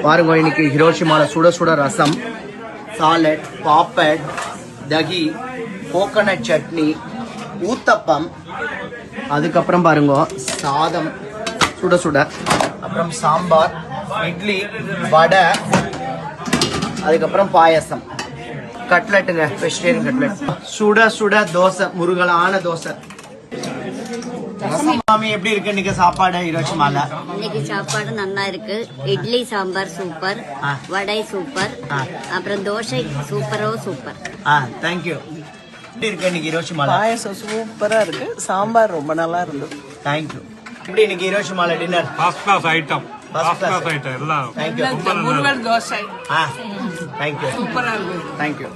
பாருங்க இன்னைக்கு ஹிரோஷிமால சுட சுட ரசம், சாலட், பாப்பட், தகி, கோகனட் சட்னி, ஊத்தப்பம், அதுக்கப்புறம் பாருங்க சாதம் சுட சுட, அப்புறம் சாம்பார், இட்லி, வடை, அதுக்கப்புறம் பாயசம், கட்லெட்டுங்க, வெஜிடேரியன் கட்லெட், சுட சுட தோசை, முருகலான தோசை. மாமி எப்படி இருக்கு இன்னைக்கு சாப்பாடு ஹிரோஷிமால? இன்னைக்கு சாப்பாடு நல்லா இருக்கு. இட்லி சாம்பார் சூப்பர், வடை சூப்பர், அப்புறம் தோசை சூப்பரோ சூப்பர். தேங்க்யூ. எப்படி இருக்கு இன்னைக்கு ஹிரோஷிமால? பாயசம் சூப்பரா இருக்கு, சாம்பார் ரொம்ப நல்லா இருந்தது. தேங்க்யூ. எப்படி இன்னைக்கு ஹிரோஷிமால dinner? First class item. First class item எல்லாம். தேங்க்யூ. முருகல் தோசை தேங்க்யூ. சூப்பரா இருக்கு. தேங்க்யூ.